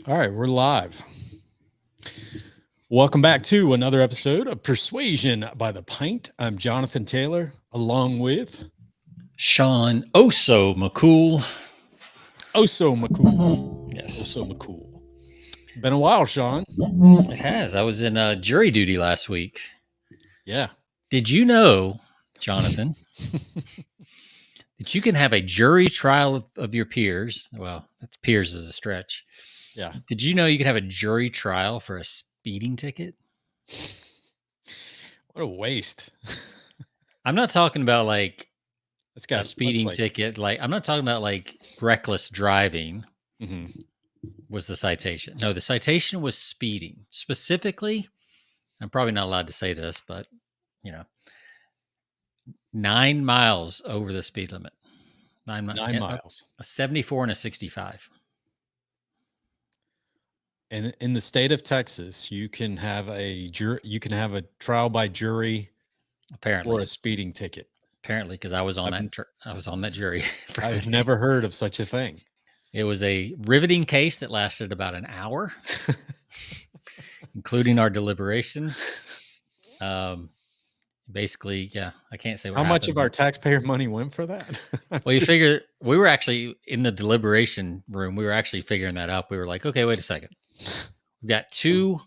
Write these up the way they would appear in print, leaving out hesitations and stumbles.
All right, we're live. Welcome back to another episode of Persuasion by the Pint. I'm Jonathan Taylor, along with Sean Oso McCool. Oso McCool. Yes. Oso McCool. Been a while, Sean. It has. I was in jury duty last week. Yeah. Did you know, Jonathan, that you can have a jury trial of your peers? Well, that's peers is a stretch. Yeah. Did you know you can have a jury trial for a speeding ticket? What a waste. I'm not talking about like a speeding ticket. Like I'm not talking about like reckless driving. Was the citation. No, the citation was speeding. Specifically, I'm probably not allowed to say this, but 9 miles over the speed limit. 9 miles. A 74 and a 65. And in the state of Texas, you can have a trial by jury apparently for a speeding ticket. Apparently, because I was on that jury. I've never heard of such a thing. It was a riveting case that lasted about an hour, including our deliberation. Basically, yeah, I can't say what happened. How much of our taxpayer money went for that? Well, you figure we were actually in the deliberation room. We were actually figuring that out. We were like, okay, wait a second. We've got two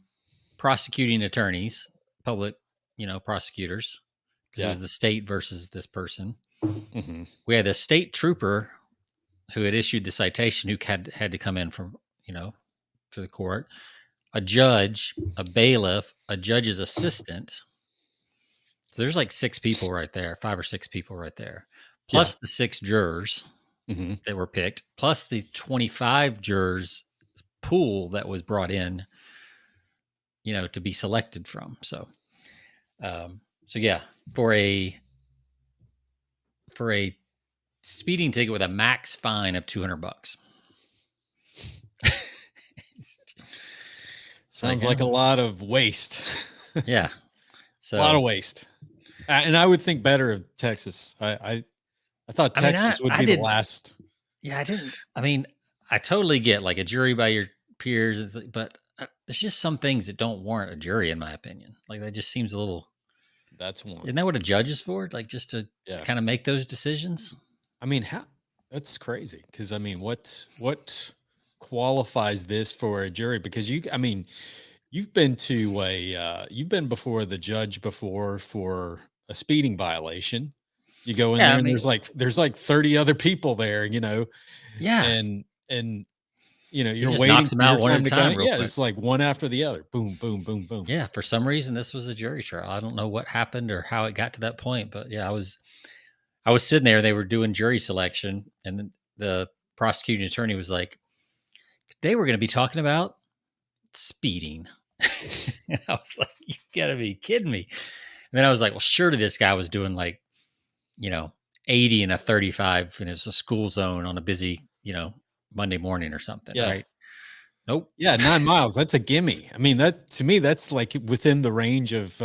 prosecuting attorneys, public, prosecutors. Yeah. It was the state versus this person. Mm-hmm. We had a state trooper who had issued the citation who had to come in from, to the court, a judge, a bailiff, a judge's assistant. So there's like 6 people right there, 5 or 6 people right there, plus the 6 jurors that were picked, plus the 25 jurors pool that was brought in, to be selected from. So, yeah, for a speeding ticket with a max fine of $200. Sounds like a lot of waste. Yeah. So a lot of waste. And I would think better of Texas. I thought Texas would be the last. Yeah, I totally get like a jury by your peers, but there's just some things that don't warrant a jury, in my opinion. Like that just seems a little. That's one. Isn't that what a judge is for? Like just to kind of make those decisions? That's crazy. Because what qualifies this for a jury? Because you've been you've been before the judge before for a speeding violation. You go in there and there's like 30 other people there, Yeah. And you're waiting for your time to go. Yeah, it's like one after the other. Boom, boom, boom, boom. Yeah. For some reason, this was a jury trial. I don't know what happened or how it got to that point, but yeah, I was sitting there. They were doing jury selection, and then the prosecuting attorney was like, "Today we're going to be talking about speeding." And I was like, "You gotta be kidding me!" And then I was like, "Well, surely this guy was doing like, 80 and a 35 in his school zone on a busy, Monday morning or something, right?" Nope. Yeah, 9 miles. That's a gimme. That to me, that's like within the range of.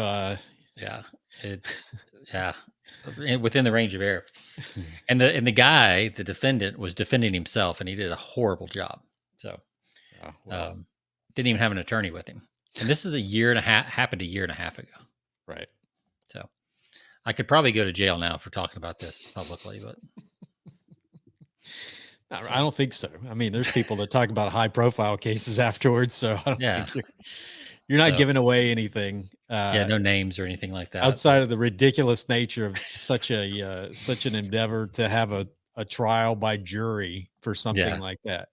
Within the range of error. And the guy, the defendant, was defending himself, and he did a horrible job. So, didn't even have an attorney with him. And this is happened a year and a half ago. Right. So I could probably go to jail now for talking about this publicly, but I don't think so. There's people that talk about high profile cases afterwards. So I don't think you're not giving away anything. No names or anything like that. Outside of the ridiculous nature of such an endeavor to have a trial by jury for something like that.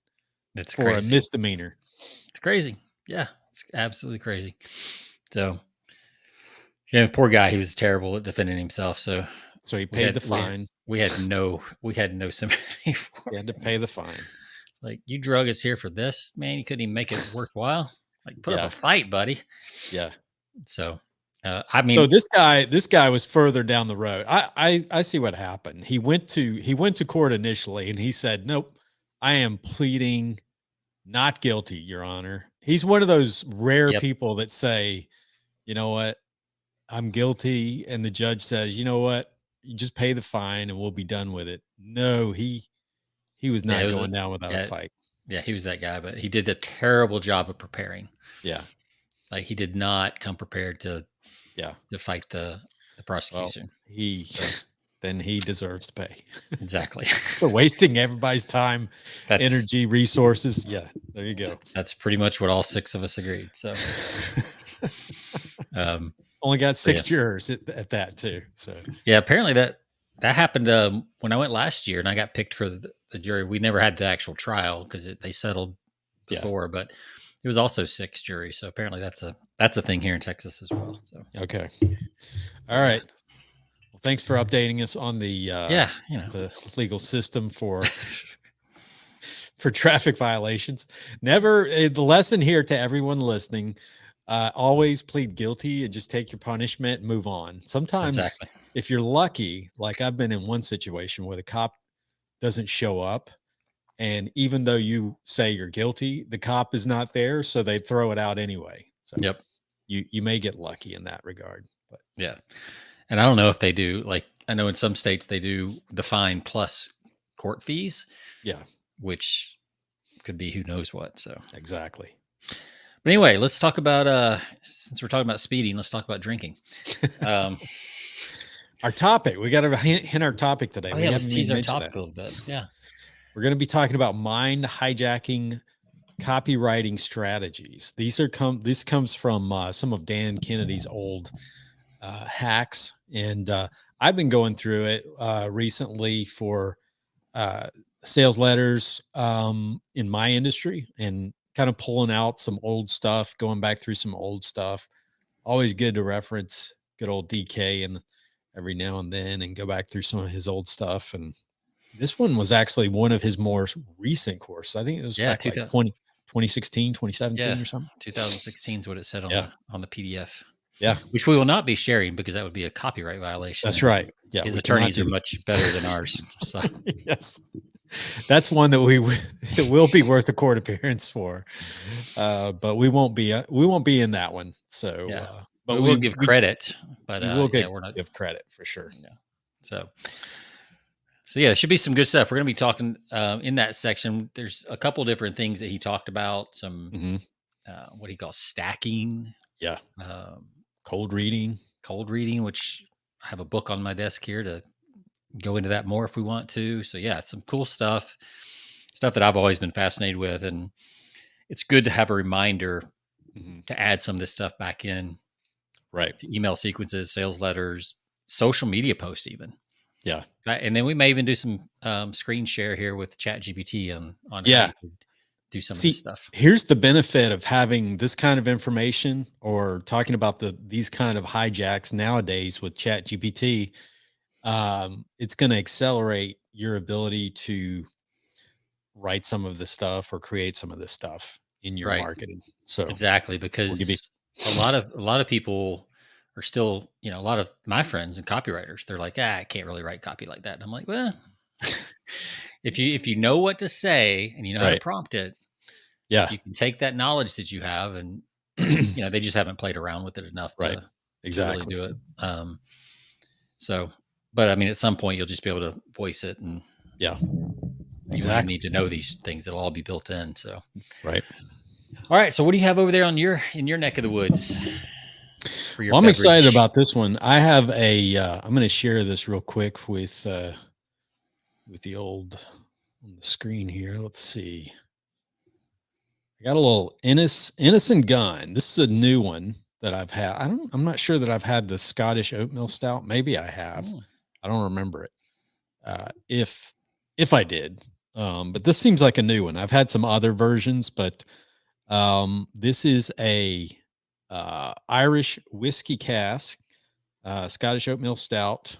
It's for crazy. A misdemeanor. It's crazy. Yeah, it's absolutely crazy. So, poor guy. He was terrible at defending himself. So he paid the fine. We had no sympathy for him. He had to pay the fine. It's like, you drug us here for this, man. You couldn't even make it worthwhile. Like, put up a fight, buddy. Yeah. So, so this guy was further down the road. I see what happened. He went to court initially, and he said, "Nope, I am pleading not guilty, Your Honor." He's one of those rare people that say, "You know what? I'm guilty." And the judge says, "You know what? You just pay the fine and we'll be done with it." No, he was not going down without a fight. Yeah, he was that guy, but he did a terrible job of preparing. Yeah. Like he did not come prepared to fight the Well, prosecution. then he deserves to pay Exactly. for wasting everybody's time, energy, resources. Yeah, there you go. That's pretty much what all 6 of us agreed. So, only got 6 jurors at that too. So yeah, apparently that happened when I went last year and I got picked for the jury. We never had the actual trial because they settled before, but it was also 6 juries. So apparently that's a thing here in Texas as well. So okay, all right. Well, thanks for updating us on the the legal system for traffic violations. Never the lesson here to everyone listening. Always plead guilty and just take your punishment and move on. Sometimes if you're lucky, like I've been in one situation where the cop doesn't show up, and even though you say you're guilty, the cop is not there, so they throw it out anyway. So you may get lucky in that regard. But yeah. And I don't know if they do, like, I know in some states they do the fine plus court fees. Yeah. Which could be who knows what. So exactly. But anyway, let's talk about since we're talking about speeding, let's talk about drinking. Our topic. We got to hint our topic today. Oh, yeah, let's tease our topic a little bit. Yeah. We're going to be talking about mind hijacking copywriting strategies. This comes from some of Dan Kennedy's old hacks, and I've been going through it recently for sales letters in my industry, and kind of pulling out some old stuff, going back through some old stuff. Always good to reference good old DK and every now and then, and go back through some of his old stuff. And this one was actually one of his more recent courses. I think it was back like 2016, 2017 or something. 2016 is what it said on the PDF. Yeah. Which we will not be sharing because that would be a copyright violation. That's right. Yeah. His attorneys are much better than ours. So yes. That's one that it will be worth a court appearance for. But we won't be in that one. So but we'll give credit, but we're not give credit for sure. Yeah. So yeah, it should be some good stuff. We're going to be talking in that section. There's a couple different things that he talked about. Some what he calls stacking. Yeah. Cold reading, which I have a book on my desk here to go into that more if we want to. So yeah, some cool stuff that I've always been fascinated with, and it's good to have a reminder to add some of this stuff back in, right? To email sequences, sales letters, social media posts, even. Yeah. And then we may even do some screen share here with ChatGPT on how you do some of this stuff. Here's the benefit of having this kind of information, or talking about these kind of hijacks nowadays with ChatGPT. It's going to accelerate your ability to write some of this stuff or create some of this stuff in your marketing. So exactly, because a lot of people are still, a lot of my friends and copywriters, they're like, I can't really write copy like that. And I'm like, well, if you know what to say and you know how to prompt it, you can take that knowledge that you have, and they just haven't played around with it enough to really do it. So, but I mean, at some point you'll just be able to voice it, and you won't need to know these things. It'll all be built in. So, right. All right. So what do you have over there in your neck of the woods? Well, I'm excited about this one. I have I'm going to share this real quick with the old on the screen here. Let's see. I got a little innocent gun. This is a new one that I've had. I'm not sure that I've had the Scottish oatmeal stout. Maybe I have. I don't remember it. If I did, but this seems like a new one. I've had some other versions, but this is a Irish whiskey cask, Scottish oatmeal stout,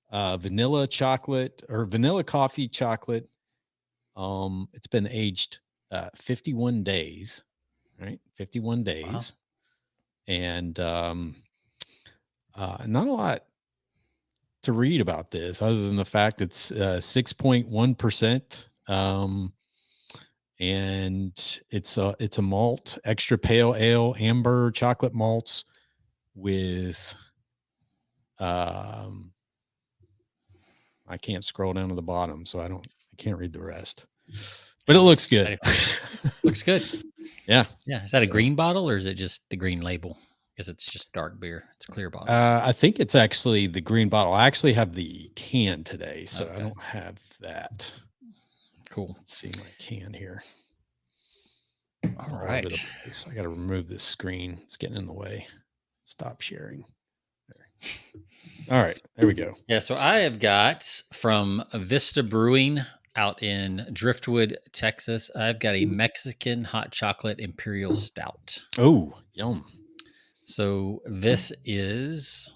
vanilla chocolate or vanilla coffee chocolate. It's been aged 51 days, right? 51 days. Wow. And not a lot to read about this other than the fact it's 6.1%. And it's a malt, extra pale ale, amber chocolate malts with I can't scroll down to the bottom, so I can't read the rest. But it looks good. Looks good. Yeah. Yeah. Is that a green bottle or is it just the green label? Because it's just dark beer. It's a clear bottle. I think it's actually the green bottle. I actually have the can today, so I don't have that. Cool. Let's see my can here. All right. I got to remove this screen. It's getting in the way. Stop sharing. There. All right. There we go. Yeah. So I have got from Vista Brewing out in Driftwood, Texas. I've got a Mexican hot chocolate imperial stout. Oh, yum. So this is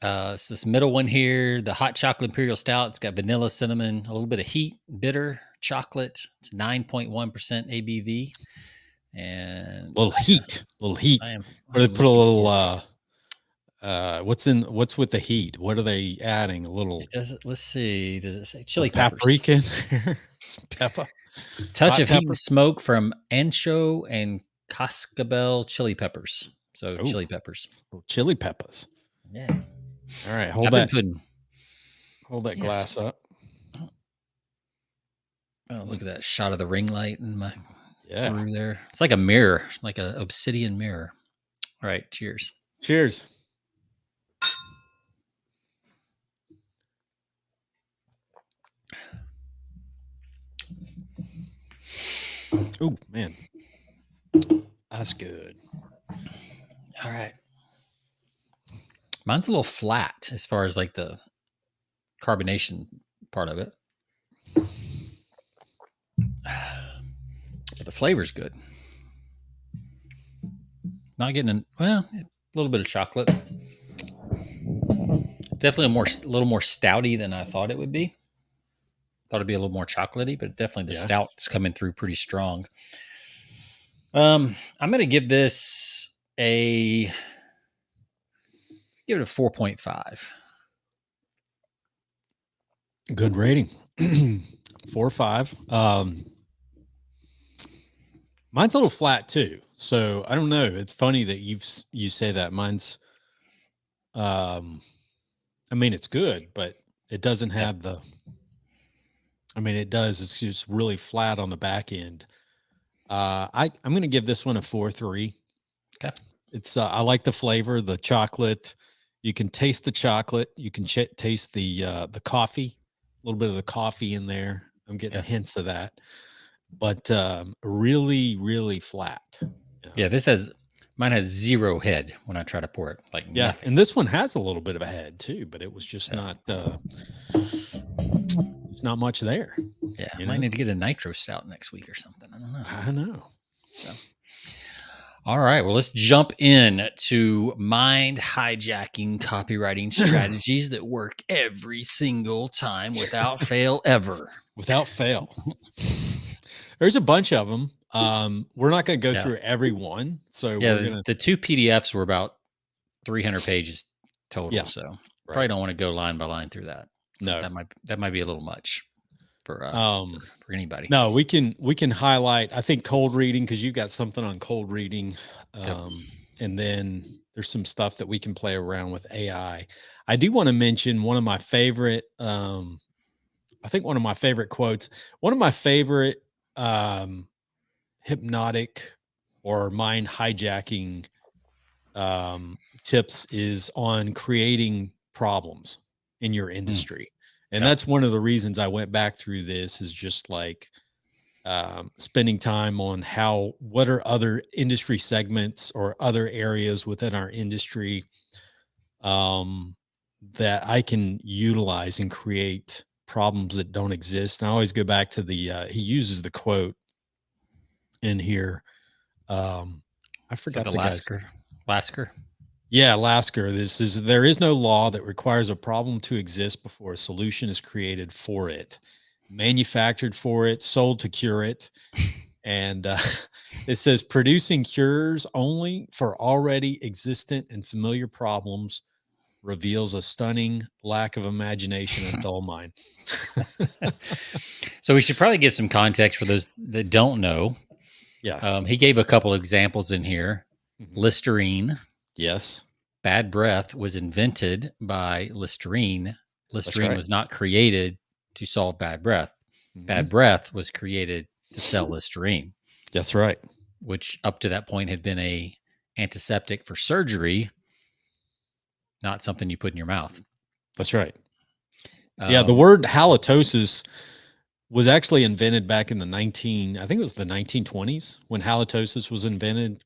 it's this middle one here, the hot chocolate imperial stout. It's got vanilla, cinnamon, a little bit of heat, bitter chocolate. It's 9.1% ABV. And little heat. Or they put a little what's with the heat? What are they adding? A little let's see. Does it say chili peppers? Paprika in there? Some pepper. Touch of heat and smoke from ancho and cascabel chili peppers. So chili peppers. Chili peppers. Yeah. All right. Hold that glass up. Oh, look at that shot of the ring light in my brew there. It's like a mirror, like an obsidian mirror. All right. Cheers. Cheers. Oh, man. That's good. All right. Mine's a little flat as far as like the carbonation part of it. But the flavor's good. Not getting a little bit of chocolate. Definitely a little more stouty than I thought it would be. Thought it'd be a little more chocolatey, but definitely the stout's coming through pretty strong. I'm going to give this give it a 4.5. Good rating. 4.5. Mine's a little flat too. So I don't know. It's funny that you say that. Mine's I mean, it's good, but it doesn't have it does. It's just really flat on the back end. I'm going to give this one a 4.3. Okay. It's I like the flavor, the chocolate. You can taste the chocolate. You can taste the coffee, a little bit of the coffee in there. I'm getting hints of that, but really, really flat. Yeah, mine has zero head when I try to pour it. Like nothing. And this one has a little bit of a head too, but it was just not. It's not much there. Yeah, I might need to get a nitro stout next week or something. I don't know. So, all right. Well, let's jump in to mind-hijacking copywriting strategies that work every single time without fail ever. Without fail. There's a bunch of them. We're not going to go through every one. So the 2 PDFs were about 300 pages total. Yeah, so probably don't want to go line by line through that. No, that might be a little much for anybody. No, we can highlight. I think cold reading, because you've got something on cold reading, and then there's some stuff that we can play around with AI. I do want to mention one of my favorite. I think one of my favorite quotes. One of my favorite hypnotic or mind hijacking tips is on creating problems in your industry. And that's one of the reasons I went back through this, is just like spending time on what are other industry segments or other areas within our industry that I can utilize and create problems that don't exist. And I always go back to he uses the quote in here. I forgot the Lasker. Yeah, Lasker. There is no law that requires a problem to exist before a solution is created for it, manufactured for it, sold to cure it. And it says producing cures only for already existent and familiar problems reveals a stunning lack of imagination and dull mind. So we should probably give some context for those that don't know. Yeah. He gave a couple examples in here. Mm-hmm. Listerine. Yes. Bad breath was invented by Listerine. Listerine was not created to solve bad breath. bad breath was created to sell Listerine. That's right. Which up to that point had been a antiseptic for surgery, not something you put in your mouth. That's right. Yeah, the word halitosis was actually invented back in the 1920s when halitosis was invented.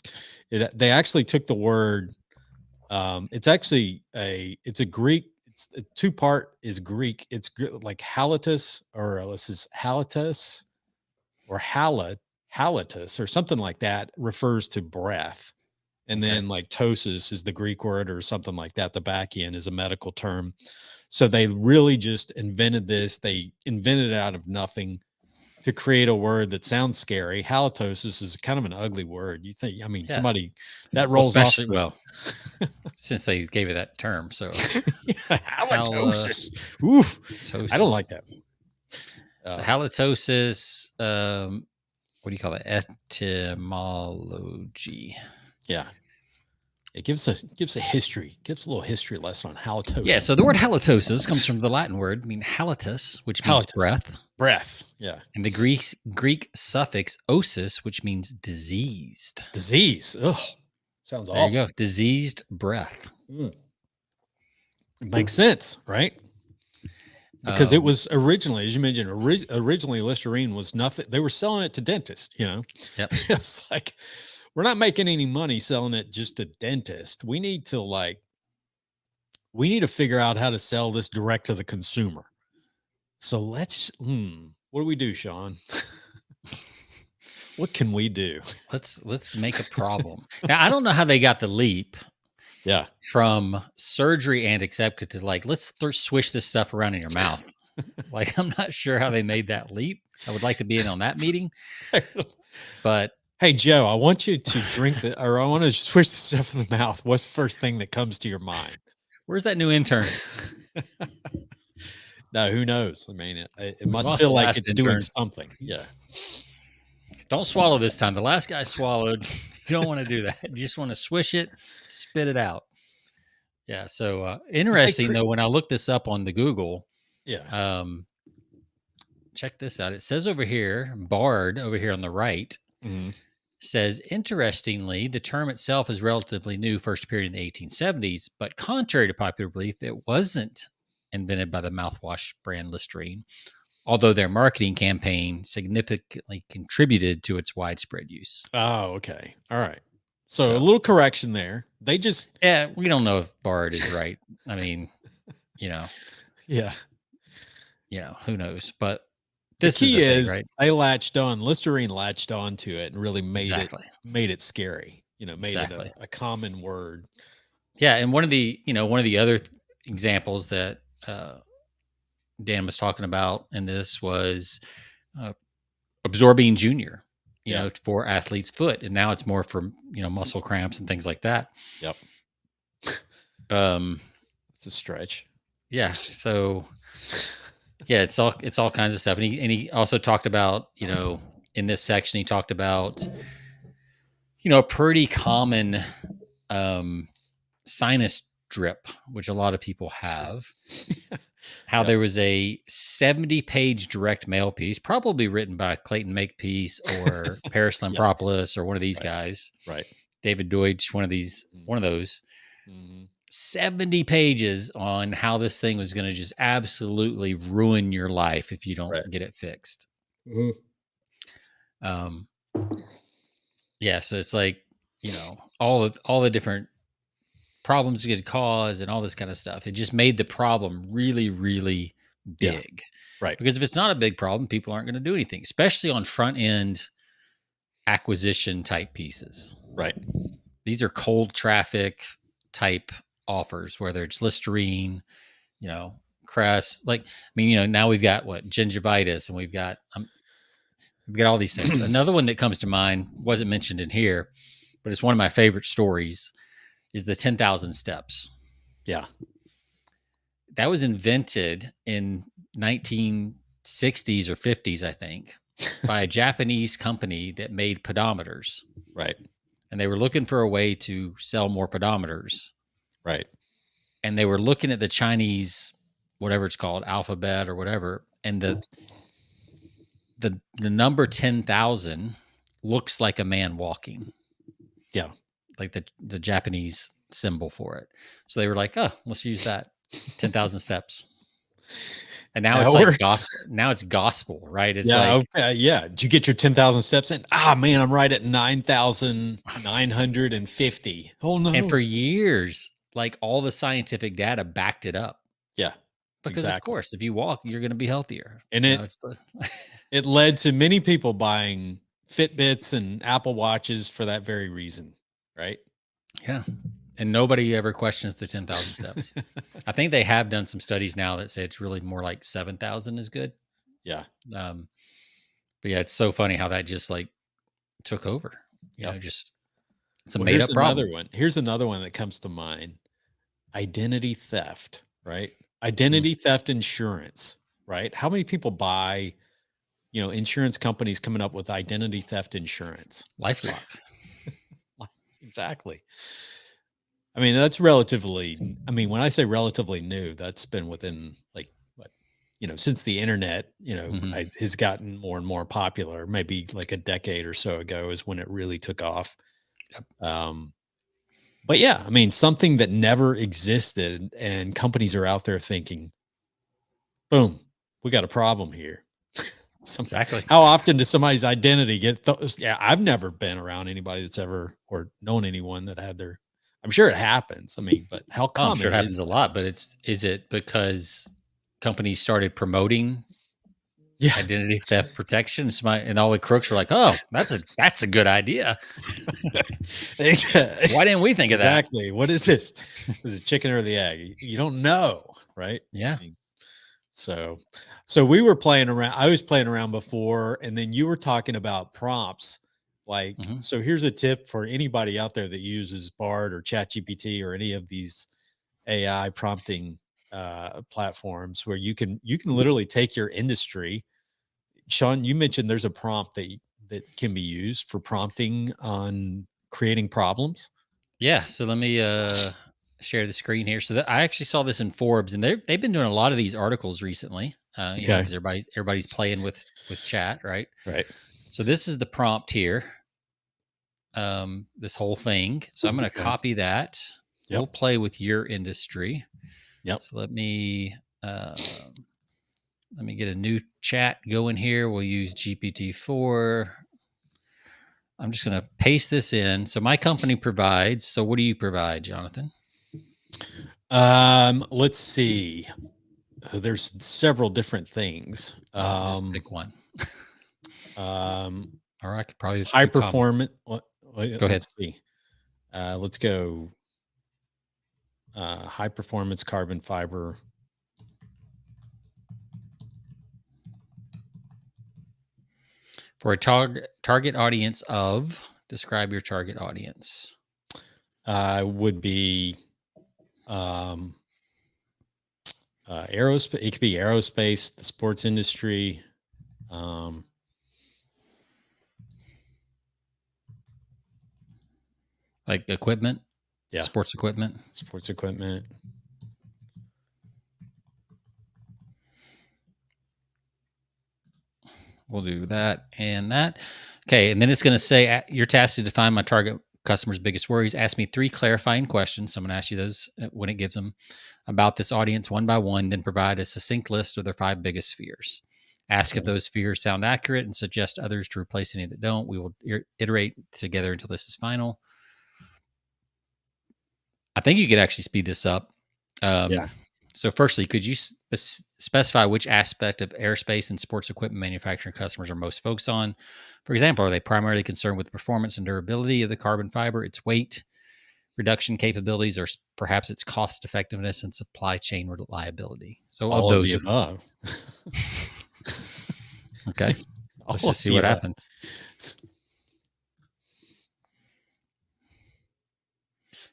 They actually took the word. It's actually it's a Greek. It's a two-part is Greek. It's like halitus, or this is halitus, or halitus, or something like that. Refers to breath, and then like tosis is the Greek word or something like that. The back end is a medical term. So they really just invented this. They invented it out of nothing to create a word that sounds scary. Halitosis is kind of an ugly word. You think, I mean, somebody that rolls especially, off. Well, since they gave it that term. So halitosis. Oof. I don't like that. So halitosis, what do you call it? Etymology. Yeah. It gives a history, gives a little history lesson on halitosis. Yeah, so the word halitosis comes from the Latin word, halitus, which means breath. Breath, yeah. And the Greek suffix osis, which means diseased. Disease. Ugh. Sounds awful. There you go. Diseased breath. It makes sense, right? Because it was originally, as you mentioned, originally Listerine was nothing. They were selling it to dentists, Yep. It's like, we're not making any money selling it just to dentists. We need to figure out how to sell this direct to the consumer. So what do we do, Sean? What can we do? Let's make a problem. Now, I don't know how they got the leap. Yeah. From surgery antiseptic to let's swish this stuff around in your mouth. I'm not sure how they made that leap. I would like to be in on that meeting. But hey, Joe, I want you to drink or I want to swish the stuff in the mouth. What's the first thing that comes to your mind? Where's that new intern? No, who knows? I mean, it must feel like it's doing something. Yeah. Don't swallow this time. The last guy swallowed. You don't want to do that. You just want to swish it, spit it out. Yeah. So interesting though, when I looked this up on the Google, check this out. It says over here, Bard over here on the right, says, interestingly, the term itself is relatively new, first appeared in the 1870s, but contrary to popular belief, it wasn't invented by the mouthwash brand Listerine, although their marketing campaign significantly contributed to its widespread use. Oh, okay. All right. So a little correction there. They just... Yeah, we don't know if Bard is right. I mean, Yeah. Who knows? But the key is they Listerine latched on to it and really made it scary. Made it a common word. Yeah, and one of the other examples that Dan was talking about in this was Absorbine Junior, for athlete's foot, and now it's more for muscle cramps and things like that. Yep. It's a stretch. Yeah. So. Yeah, it's all kinds of stuff, and he also talked about in this section he talked about a pretty common sinus drip, which a lot of people have. How there was a 70-page direct mail piece, probably written by Clayton Makepeace or Paris Lampropoulos or one of these guys, right? David Deutsch, one of those. 70 pages on how this thing was going to just absolutely ruin your life if you don't get it fixed. Yeah, so it's like, all the different problems it could cause and all this kind of stuff. It just made the problem really, really big. Right. Because if it's not a big problem, people aren't going to do anything, especially on front end acquisition type pieces. Right. These are cold traffic type offers, whether it's Listerine, Crest, now we've got gingivitis, and we've got all these things. Another one that comes to mind wasn't mentioned in here, but it's one of my favorite stories, is the 10,000 steps. Yeah. That was invented in 1960s or 50s, I think, by a Japanese company that made pedometers. Right. And they were looking for a way to sell more pedometers. Right. And they were looking at the Chinese, whatever it's called, alphabet or whatever. And the number 10,000 looks like a man walking. Yeah. Like the Japanese symbol for it. So they were like, oh, let's use that 10,000 steps. And now it's like gospel. Now it's gospel, right? It's like, okay, yeah. Did you get your 10,000 steps in? Ah, man, I'm right at 9,950. Oh no. and for years, like all the scientific data backed it up. Yeah. Because of course, if you walk, you're going to be healthier. And it led to many people buying Fitbits and Apple Watches for that very reason, right? Yeah. And nobody ever questions the 10,000 steps. I think they have done some studies now that say it's really more like 7,000 is good. Yeah. But yeah, it's so funny how that just like took over. You know, just it's a made up problem. Here's another one that comes to mind. Identity theft, right? Identity theft insurance, right? How many people buy, insurance companies coming up with identity theft insurance? LifeLock. Exactly. I mean, that's relatively, when I say relatively new, that's been within since the internet, has gotten more and more popular, maybe like a decade or so ago is when it really took off. Yep. But yeah, I mean, something that never existed and companies are out there thinking, boom, we got a problem here. Exactly. How often does somebody's identity get yeah, I've never been around anybody that's ever, or known anyone that had their, I'm sure it happens. I mean, but how common I'm sure it happens a lot, but is it because companies started promoting identity theft protection? And all the crooks were like, oh, that's a good idea. Why didn't we think of that? Exactly. What is this? Is it chicken or the egg? You don't know, right? Yeah. So we were playing around. I was playing around before, and then you were talking about prompts. Like, so here's a tip for anybody out there that uses Bard or ChatGPT or any of these AI prompting platforms where you can literally take your industry. Sean, you mentioned there's a prompt that can be used for prompting on creating problems. Yeah. So let me share the screen here. So I actually saw this in Forbes, and they've been doing a lot of these articles recently. Because everybody's playing with chat, right? Right. So this is the prompt here. This whole thing. So I'm going to copy that. Yep. We'll play with your industry. Yep. So let me get a new chat going here. We'll use GPT-4. I'm just going to paste this in. So my company provides. So what do you provide, Jonathan? Let's see. There's several different things. Just pick one. Or I could probably high performance. Go ahead. Let's see. Let's go. High performance carbon fiber. For a target audience of, describe your target audience. Would be aerospace. It could be aerospace, the sports industry. Like equipment. Yeah. Sports equipment. We'll do that and that. Okay. And then it's going to say your task is to find my target customer's biggest worries. Ask me 3 clarifying questions. So I'm going to ask you those when it gives them about this audience one by one, then provide a succinct list of their 5 biggest fears. Ask if those fears sound accurate and suggest others to replace any that don't. We will iterate together until this is final. I think you could actually speed this up. So firstly, could you specify which aspect of aerospace and sports equipment manufacturing customers are most focused on? For example, are they primarily concerned with the performance and durability of the carbon fiber, its weight, reduction capabilities, or perhaps its cost effectiveness and supply chain reliability? So all of the above. Okay. Let's just see what happens.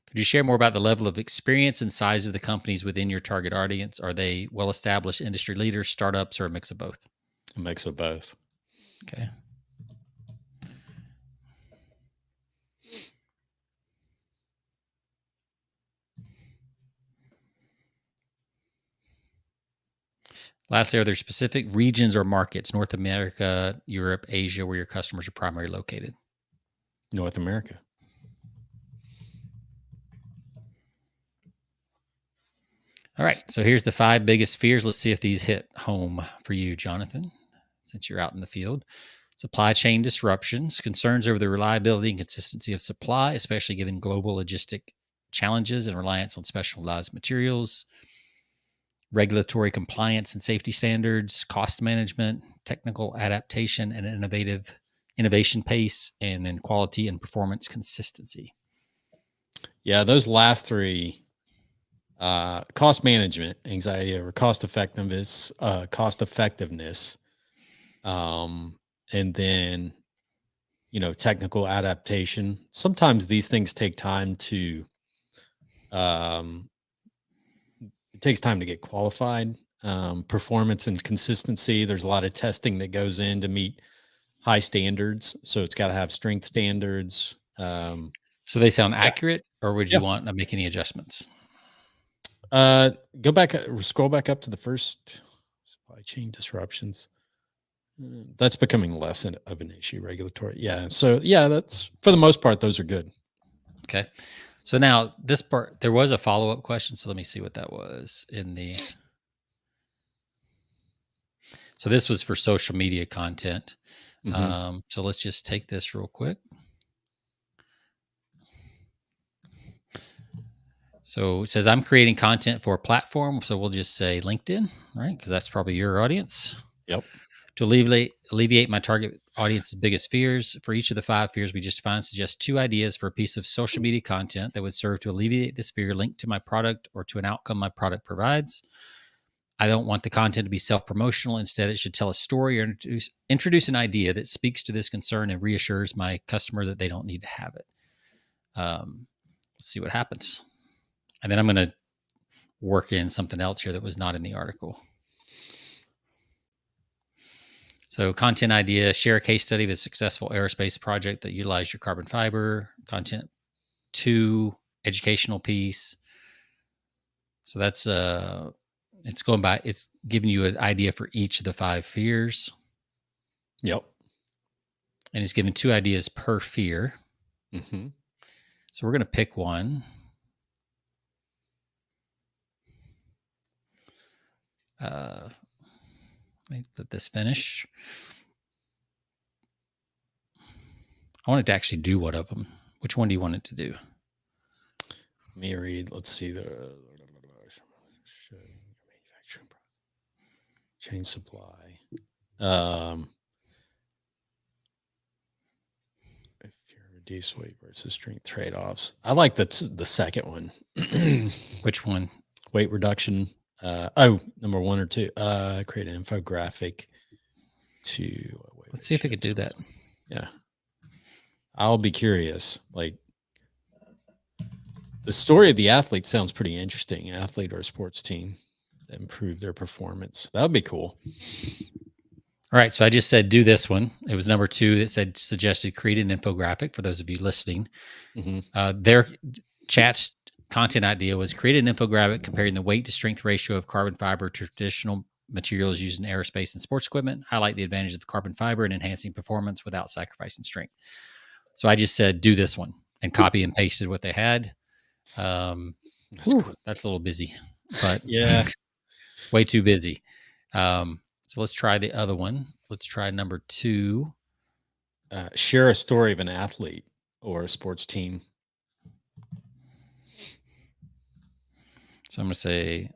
Could you share more about the level of experience and size of the companies within your target audience? Are they well-established industry leaders, startups, or a mix of both? A mix of both. Okay. Lastly, are there specific regions or markets, North America, Europe, Asia, where your customers are primarily located? North America. All right. So here's the 5 biggest fears. Let's see if these hit home for you, Jonathan, since you're out in the field. Supply chain disruptions, concerns over the reliability and consistency of supply, especially given global logistic challenges and reliance on specialized materials, regulatory compliance and safety standards, cost management, technical adaptation and innovation pace, and then quality and performance consistency. Yeah, those last 3, cost management, anxiety over cost effectiveness, and then, technical adaptation. Sometimes these things take time to, it takes time to get qualified. Performance and consistency. There's a lot of testing that goes in to meet high standards. So it's got to have strength standards. So they sound accurate, or would you Yeah. want to make any adjustments? Go back, scroll back up to the first supply chain disruptions. That's becoming less of an issue. Regulatory. Yeah. So yeah, that's for the most part, those are good. Okay. So now this part, there was a follow-up question. So let me see what that was in the. So this was for social media content. So let's just take this real quick. So it says, I'm creating content for a platform. So we'll just say LinkedIn, right? Because that's probably your audience. Yep. To alleviate my target audience's biggest fears, for each of the 5 fears we just defined, suggest 2 ideas for a piece of social media content that would serve to alleviate this fear linked to my product or to an outcome my product provides. I don't want the content to be self-promotional. Instead, it should tell a story or introduce an idea that speaks to this concern and reassures my customer that they don't need to have it. Let's see what happens. And then I'm going to work in something else here that was not in the article. So content idea, share a case study of a successful aerospace project that utilized your carbon fiber. Content 2, educational piece. So that's it's going by, it's giving you an idea for each of the 5 fears. Yep. And it's given 2 ideas per fear. Mm-hmm. So we're going to pick one. Let me let this finish. I want it to actually do one of them. Which one do you want it to do? Let me read. Let's see the manufacturing chain supply. If you reduce weight versus strength trade-offs, I like the second one. Which one? Weight reduction. Number 1 or 2. Create an infographic to. Let's see if we could do that. Yeah, I'll be curious. Like, the story of the athlete sounds pretty interesting. Athlete or sports team that improve their performance. That would be cool. All right. So I just said do this one. It was number 2 that suggested create an infographic for those of you listening. Mm-hmm. Their chat's content idea was create an infographic comparing the weight to strength ratio of carbon fiber to traditional materials used in aerospace and sports equipment, highlight the advantages of carbon fiber and enhancing performance without sacrificing strength. So I just said, do this one and copy and pasted what they had. That's cool. That's a little busy, but yeah, way too busy. So let's try the other one. Let's try number 2. Share a story of an athlete or a sports team. So I'm going to say,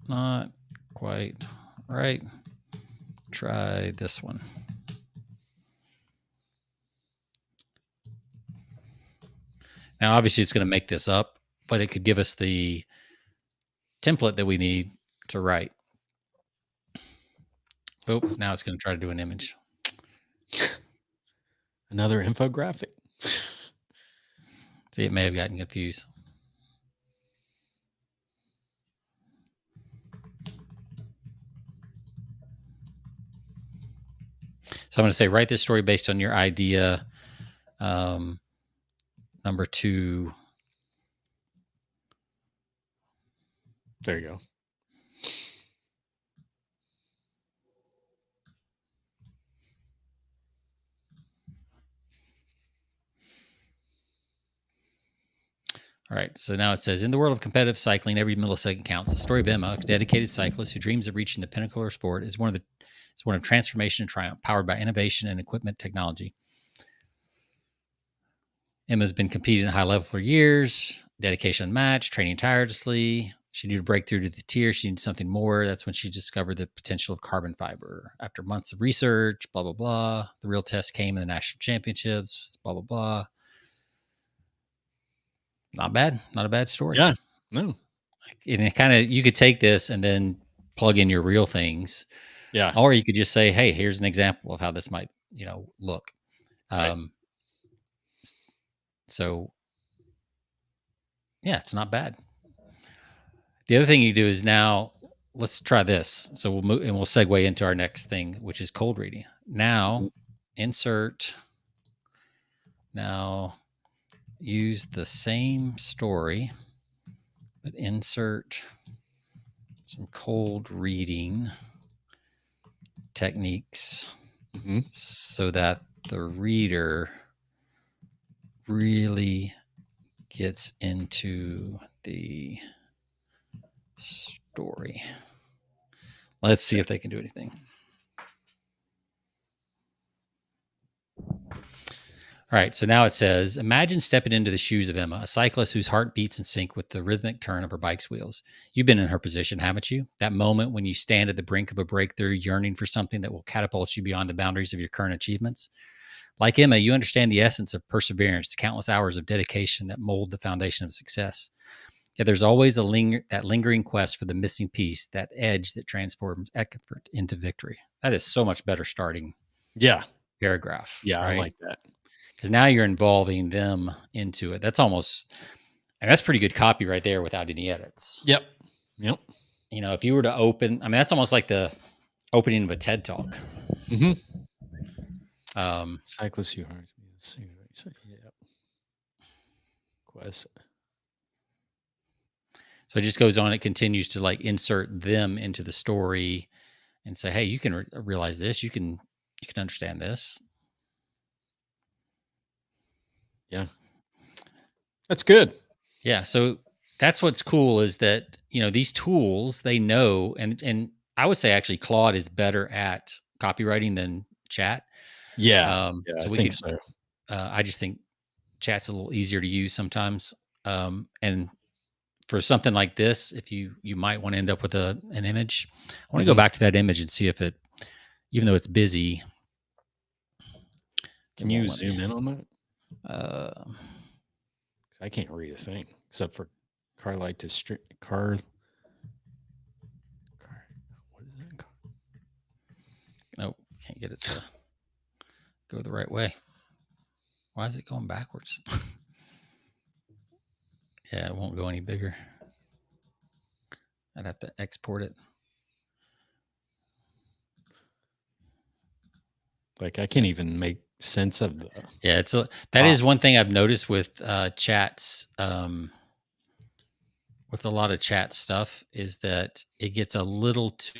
not quite right. Try this one. Now, obviously, it's going to make this up, but it could give us the template that we need to write. Oh, now it's going to try to do an image. Another infographic. See, it may have gotten confused. So I'm going to say, write this story based on your idea. Number 2. There you go. All right. So now it says, in the world of competitive cycling, every millisecond counts. The story of Emma, a dedicated cyclist who dreams of reaching the pinnacle of her sport, is one of transformation and triumph, powered by innovation and equipment technology. Emma's been competing at a high level for years, dedication unmatched, training tirelessly. She needed a breakthrough to the tier. She needed something more. That's when she discovered the potential of carbon fiber. After months of research, blah, blah, blah. The real test came in the national championships, blah, blah, blah. Not bad. Not a bad story. Yeah. No. And it kind of, you could take this and then plug in your real things. Yeah. Or you could just say, hey, here's an example of how this might, look. Right. So, yeah, it's not bad. The other thing you do is now, let's try this. So we'll move and we'll segue into our next thing, which is cold reading. Now, now use the same story, but insert some cold reading techniques so that the reader really gets into the story. Let's see if they can do anything. All right, so now it says, imagine stepping into the shoes of Emma, a cyclist whose heart beats in sync with the rhythmic turn of her bike's wheels. You've been in her position, haven't you? That moment when you stand at the brink of a breakthrough, yearning for something that will catapult you beyond the boundaries of your current achievements. Like Emma, you understand the essence of perseverance, the countless hours of dedication that mold the foundation of success. Yet there's always that lingering quest for the missing piece, that edge that transforms effort into victory. That is so much better starting paragraph. Yeah, right? I like that. Because now you're involving them into it. That's that's pretty good copy right there without any edits. Yep. If you were to open, that's almost like the opening of a TED Talk. Cyclist who hires me. Yep. Quest. So it just goes on. It continues to insert them into the story and say, hey, you can realize this. You can understand this. Yeah. That's good. Yeah. So that's what's cool is that, these tools, they know, and I would say actually Claude is better at copywriting than Chat. Yeah. I think so. I just think Chat's a little easier to use sometimes. And for something like this, if you might want to end up with an image, I want to go back to that image and see if it, even though it's busy. Can you zoom in on that? I can't read a thing except for car light to car. What is that? Nope, can't get it to go the right way. Why is it going backwards? Yeah, it won't go any bigger. I'd have to export it. I can't even make sense of the. Yeah, that is one thing I've noticed with chats. With a lot of chat stuff is that it gets a lot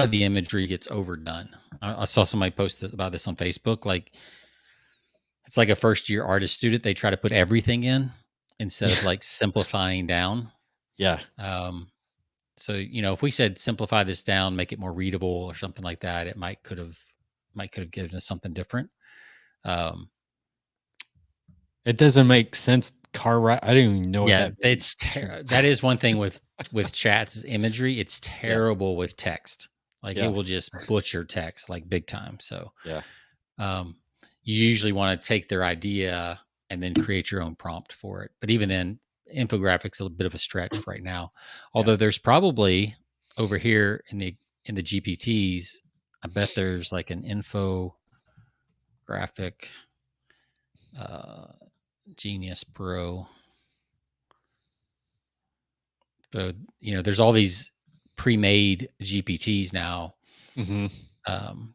of the imagery gets overdone. I saw somebody post about this on Facebook. It's like a first year artist student. They try to put everything in instead of simplifying down. Yeah. So, if we said simplify this down, make it more readable or something like that, it could have given us something different. It doesn't make sense. I don't even know what that means. That is one thing with Chat's imagery. It's terrible with text. It will just butcher text big time. So you usually want to take their idea and then create your own prompt for it. But even then, infographics a bit of a stretch right now. Although there's probably over here in the GPTs, I bet there's an infographic Genius Pro. So there's all these pre-made GPTs now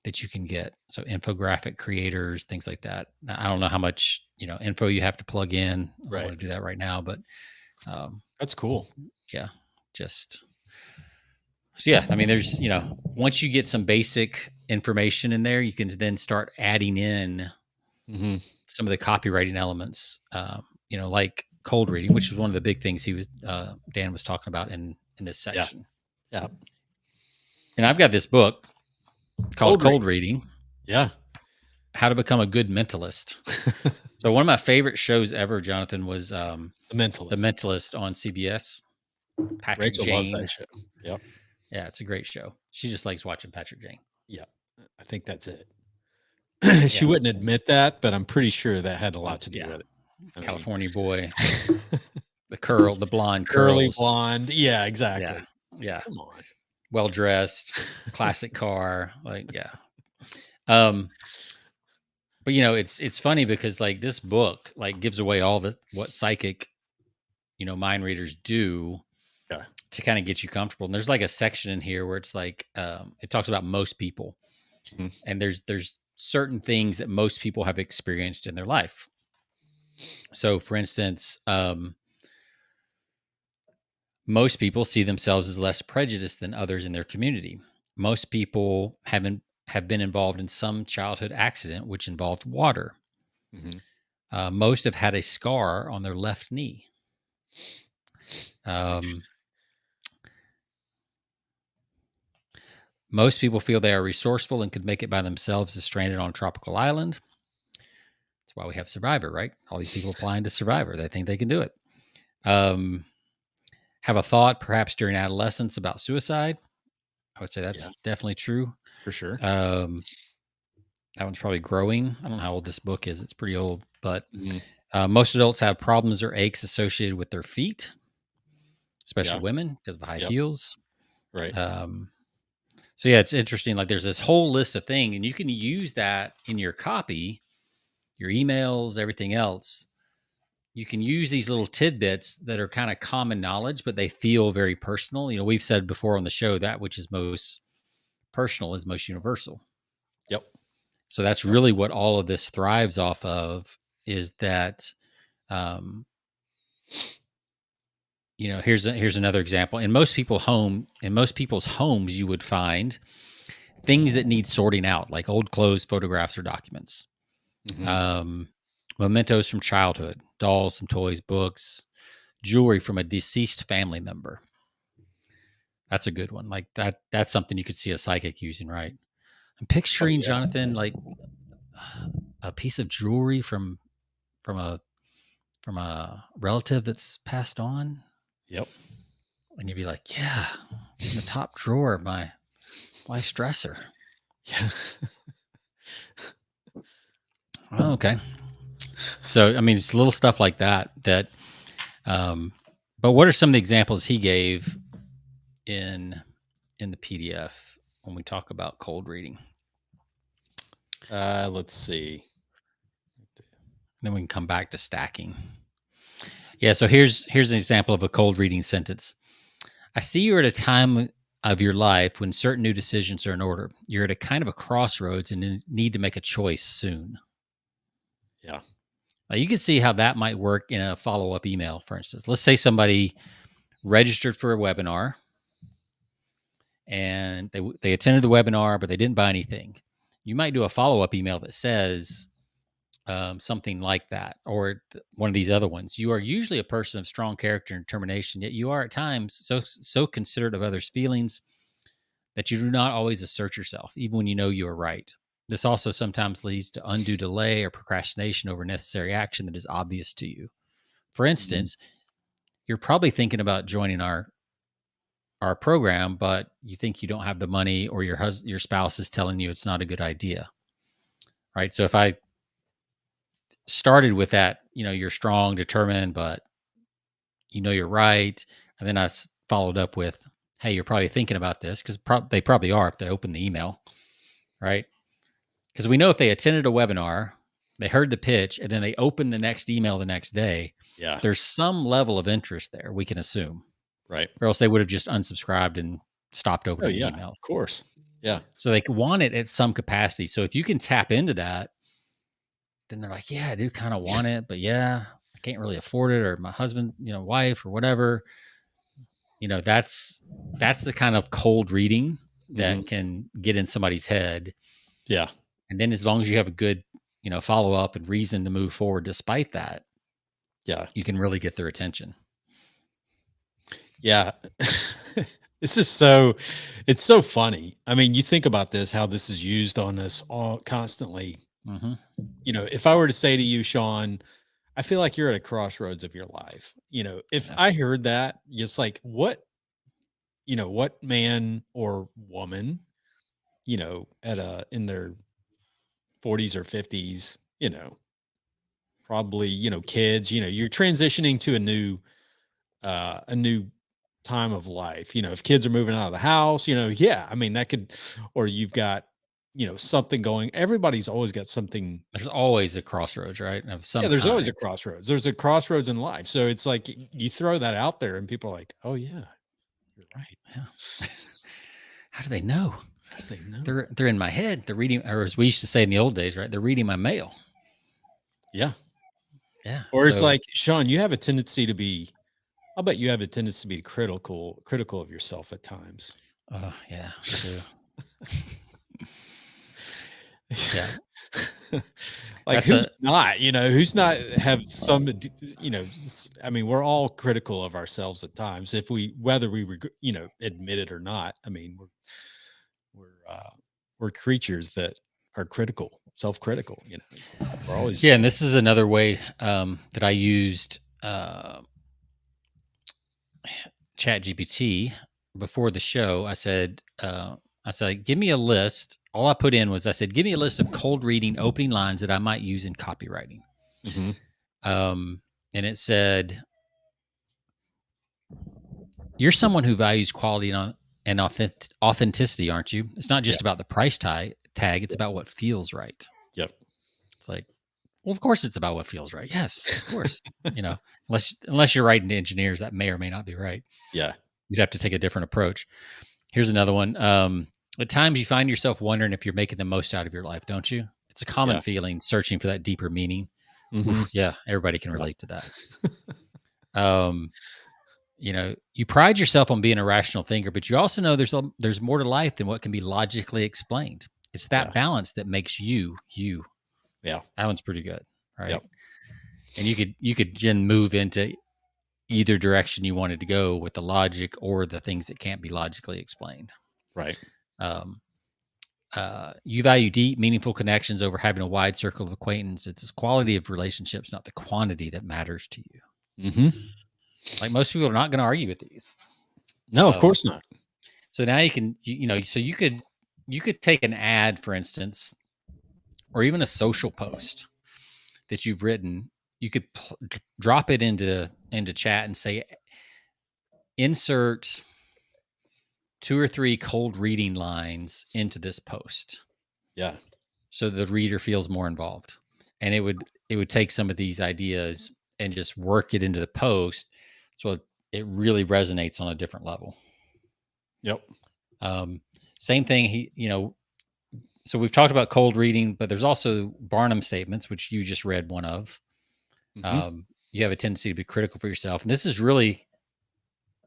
that you can get. So infographic creators, things like that. Now, I don't know how much info you have to plug in. I don't want to do that right now, but that's cool. Yeah, there's once you get some basic information in there, you can then start adding in some of the copywriting elements, like cold reading, which is one of the big things Dan was talking about in this section. Yeah. And I've got this book called Cold Reading. Yeah. How to Become a Good Mentalist. So one of my favorite shows ever, Jonathan, was The Mentalist on CBS. Patrick Rachel Jane loves that show. Yep. Yeah, it's a great show. She just likes watching Patrick Jane. Yeah, I think that's it. She wouldn't admit that, but I'm pretty sure that had a lot to do with it. California boy, the blonde curly curls. blonde. Yeah, exactly. Yeah. Come on. Well dressed, classic car. Like, yeah. But it's funny because like this book like gives away all what psychic, mind readers do to kind of get you comfortable. And there's like a section in here where it's like it talks about most people, and there's certain things that most people have experienced in their life. So, for instance, most people see themselves as less prejudiced than others in their community. Most people have been involved in some childhood accident which involved water. Most have had a scar on their left knee. Most people feel they are resourceful and could make it by themselves if stranded on a tropical island. That's why we have Survivor, right? All these people applying to Survivor. They think they can do it. Have a thought, perhaps during adolescence, about suicide. I would say that's definitely true. For sure. That one's probably growing. I don't know how old this book is. It's pretty old. But most adults have problems or aches associated with their feet, especially women because of high heels. Right. So, yeah, it's interesting. Like there's this whole list of things, and you can use that in your copy, your emails, everything else. You can use these little tidbits that are kind of common knowledge, but they feel very personal. We've said before on the show that which is most personal is most universal. Yep. So that's really what all of this thrives off of is that, here's another example. In most people's homes, you would find things that need sorting out, like old clothes, photographs, or documents. Mementos from childhood, dolls, some toys, books, jewelry from a deceased family member. That's a good one. Like that's something you could see a psychic using, right? I'm picturing Jonathan like a piece of jewelry from a relative that's passed on. Yep. And you'd be like, yeah, it's in the top drawer of my wife's dresser. Yeah. Oh, okay. So, I mean, it's little stuff like that. But what are some of the examples he gave in the PDF when we talk about cold reading? Let's see. Then we can come back to stacking. Yeah. So here's an example of a cold reading sentence. I see you're at a time of your life when certain new decisions are in order. You're at a kind of a crossroads and need to make a choice soon. Yeah. Now you can see how that might work in a follow-up email, for instance. Let's say somebody registered for a webinar and they attended the webinar, but they didn't buy anything. You might do a follow-up email that says something like that, or one of these other ones. You are usually a person of strong character and determination, yet you are at times so considerate of others' feelings that you do not always assert yourself, even when you know you are right. This also sometimes leads to undue delay or procrastination over necessary action that is obvious to you. For instance, you're probably thinking about joining our program, but you think you don't have the money, or your spouse is telling you it's not a good idea. Right? So if I started with that, you're strong, determined, but you're right, and then I followed up with, hey, you're probably thinking about this, because they probably are if they open the email, right? Because we know if they attended a webinar, they heard the pitch, and then they opened the next email the next day, there's some level of interest there, we can assume. Right. Or else they would have just unsubscribed and stopped opening emails. Of course. Yeah. So they want it at some capacity. So if you can tap into that, then they're like, yeah, I do kind of want it, but yeah, I can't really afford it, or my husband, wife, or whatever. That's the kind of cold reading that can get in somebody's head. Yeah. And then as long as you have a good follow up and reason to move forward despite that, you can really get their attention. Yeah. This is so, it's so funny. I mean, you think about this, how this is used on us all constantly. Mm-hmm. If I were to say to you, Sean, I feel like you're at a crossroads of your life. If I heard that, it's like, what man or woman, in their 40s or 50s, probably, kids, you're transitioning to a new time of life. If kids are moving out of the house, I mean, that could, or you've got, something going. Everybody's always got something. There's always a crossroads, right? Of some Yeah, there's kind. always a crossroads. There's a crossroads in life. So it's like you throw that out there and people are like, oh yeah, you're right. Yeah. How do they know? How do they know? They're in my head. They're reading, or as we used to say in the old days, right? They're reading my mail. Yeah. Yeah. Or it's like, Sean, you have a tendency to be, I'll bet you have a tendency to be critical of yourself at times. Oh, yeah. Yeah. Like who's not have some, I mean, we're all critical of ourselves at times whether we admit it or not. I mean, we're creatures that are critical, self-critical, we're always. Yeah. And this is another way that I used ChatGPT before the show. I said, give me a list. All I put in was, I said, give me a list of cold reading opening lines that I might use in copywriting. Mm-hmm. And it said, you're someone who values quality and authenticity, aren't you? It's not just about the price tag. It's about what feels right. Yep. It's like, well, of course it's about what feels right. Yes, of course. Unless you're writing to engineers, that may or may not be right. Yeah. You'd have to take a different approach. Here's another one. At times you find yourself wondering if you're making the most out of your life, don't you? It's a common feeling, searching for that deeper meaning. Mm-hmm. Yeah, everybody can relate to that. You pride yourself on being a rational thinker, but you also know there's more to life than what can be logically explained. It's that balance that makes you. Yeah, that one's pretty good, right? Yep. And you could then move into either direction you wanted to go with the logic or the things that can't be logically explained. Right. You value deep, meaningful connections over having a wide circle of acquaintance. It's the quality of relationships, not the quantity, that matters to you. Mm-hmm. Like most people are not going to argue with these. No, of course not. So now you can, so you could take an ad, for instance, or even a social post that you've written. You could drop it into chat and say, insert 2 or 3 cold reading lines into this post. Yeah. So the reader feels more involved. And it would take some of these ideas and just work it into the post so it really resonates on a different level. Yep. Same thing, so we've talked about cold reading, but there's also Barnum statements, which you just read one of. Mm-hmm. You have a tendency to be critical for yourself. And this is really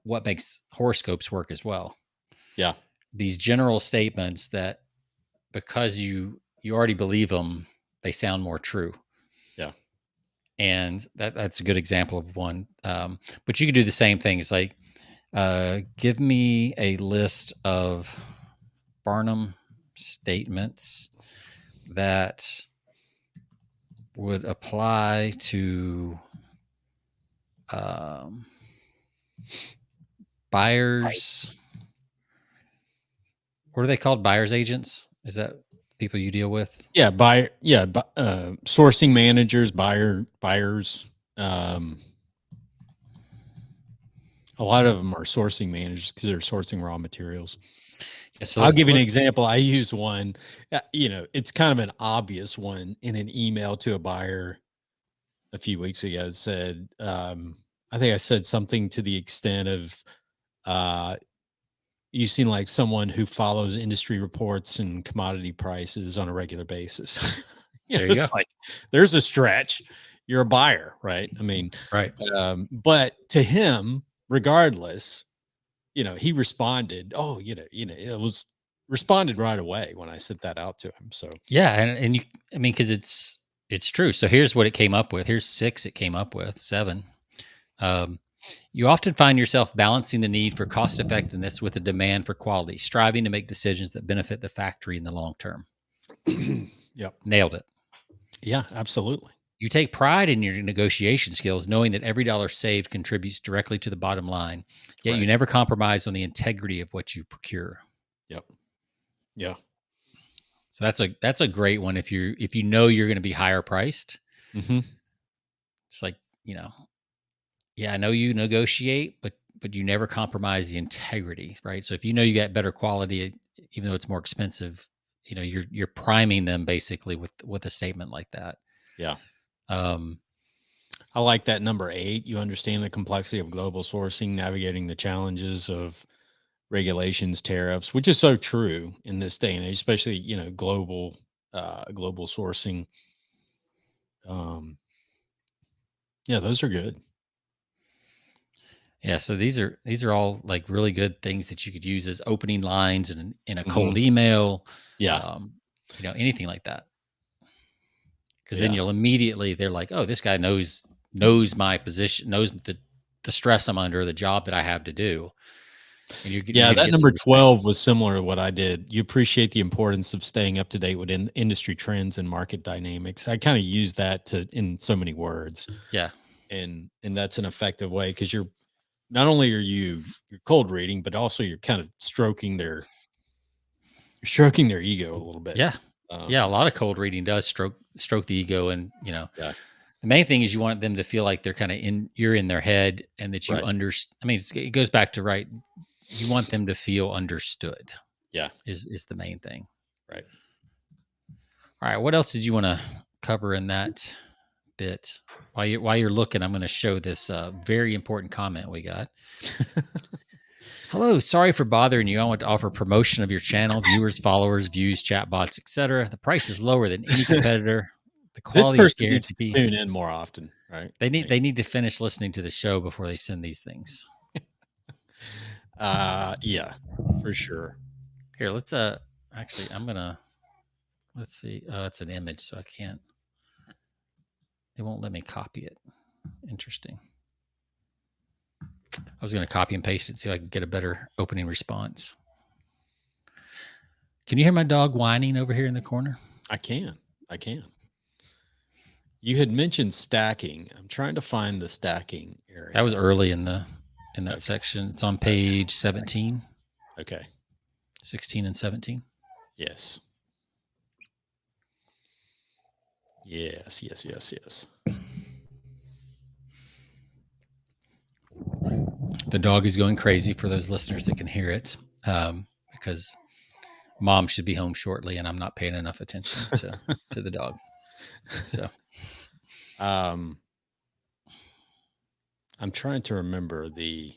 what makes horoscopes work as well. Yeah. These general statements that, because you already believe them, they sound more true. Yeah. And that's a good example of one. But you could do the same thing. It's like, give me a list of Barnum statements that would apply to buyers. What are they called? Buyers agents? Is that people you deal with? Yeah, sourcing managers, buyers. A lot of them are sourcing managers because they're sourcing raw materials. Yeah, so I'll give you an example. I use one, it's kind of an obvious one in an email to a buyer a few weeks ago. It said, I think I said something to the extent of, you seem like someone who follows industry reports and commodity prices on a regular basis. There you go. Like, there's a stretch. You're a buyer, right? I mean, right. But to him, regardless, he responded. Oh, it was responded right away when I sent that out to him. So yeah, and you, I mean, because It's true. So here's what it came up with. Here's 6 it came up with, 7. You often find yourself balancing the need for cost effectiveness with the demand for quality, striving to make decisions that benefit the factory in the long term. Yep. Nailed it. Yeah, absolutely. You take pride in your negotiation skills, knowing that every dollar saved contributes directly to the bottom line, yet you Right. never compromise on the integrity of what you procure. Yep. Yeah. So that's a great one if you know you're going to be higher priced. Mm-hmm. It's like, yeah, I know you negotiate, but you never compromise the integrity, right? So if you know you get better quality, even though it's more expensive, you're priming them basically with a statement like that. Yeah. Um, I like that number 8. You understand the complexity of global sourcing, navigating the challenges of regulations, tariffs, which is so true in this day and age, especially, global sourcing. Yeah, those are good. Yeah, so these are all like really good things that you could use as opening lines in a cold Mhm. email, Yeah. anything like that. Because then Yeah. you'll immediately they're like, oh, this guy knows my position, knows the stress I'm under, the job that I have to do, and you're Yeah, going to that get some number respect. 12 was similar to what I did. You appreciate the importance of staying up to date with industry trends and market dynamics. I kind of use that in so many words, Yeah, and that's an effective way because you're not only you're cold reading, but also you're kind of stroking their ego a little bit. yeah, yeah. A Um, lot of cold reading does stroke the ego, and yeah, the main thing is you want them to feel like they're kind of you're in their head, and that you right. understand. I mean, it goes back to right. You want them to feel understood. Yeah, Is the main thing. right. All right. What else did you want to cover in that bit? While you're looking, I'm going to show this very important comment we got. Hello, sorry for bothering you. I want to offer promotion of your channel, viewers, followers, views, chatbots, etc. The price is lower than any competitor. The This quality is person needs to guaranteed. tune in more often, right? They need to finish listening to the show before they send these things. Yeah, for sure. Here, let's actually let's see. It's an image, so I can't. It won't let me copy it. Interesting. I was going to copy and paste it, see if I can get a better opening response. Can you hear my dog whining over here in the corner? I can. You had mentioned stacking. I'm trying to find the stacking area. That was early in that Okay. section. It's on page 17. Okay. 16 and 17. Yes. Yes. The dog is going crazy for those listeners that can hear it, because mom should be home shortly, and I'm not paying enough attention to the dog. So, I'm trying to remember the.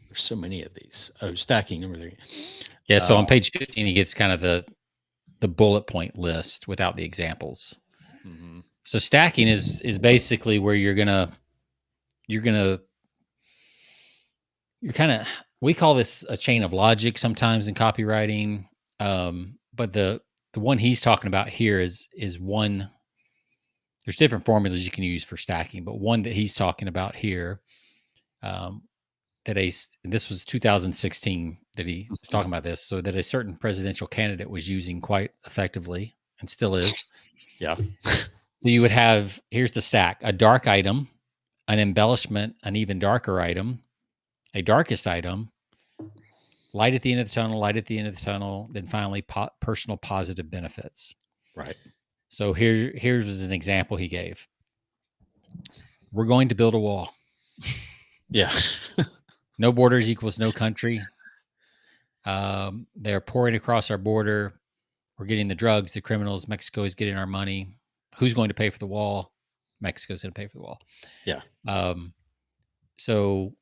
There's so many of these. Oh, stacking number 3. yeah. So on page 15, he gives kind of the bullet point list without the examples. Mm-hmm. So stacking is basically where you're kind of, we call this a chain of logic sometimes in copywriting, but the one he's talking about here is one. There's different formulas you can use for stacking, but one that he's talking about here, this was 2016 that he was talking about this, so that a certain presidential candidate was using quite effectively and still is. Yeah. So you would have, here's the stack: a dark item, an embellishment, an even darker item, a darkest item, light at the end of the tunnel, light at the end of the tunnel, then finally personal positive benefits. Right. So here's an example he gave. We're going to build a wall. Yeah. No borders equals no country. They're pouring across our border. We're getting the drugs, the criminals. Mexico is getting our money. Who's going to pay for the wall? Mexico's going to pay for the wall. Yeah. So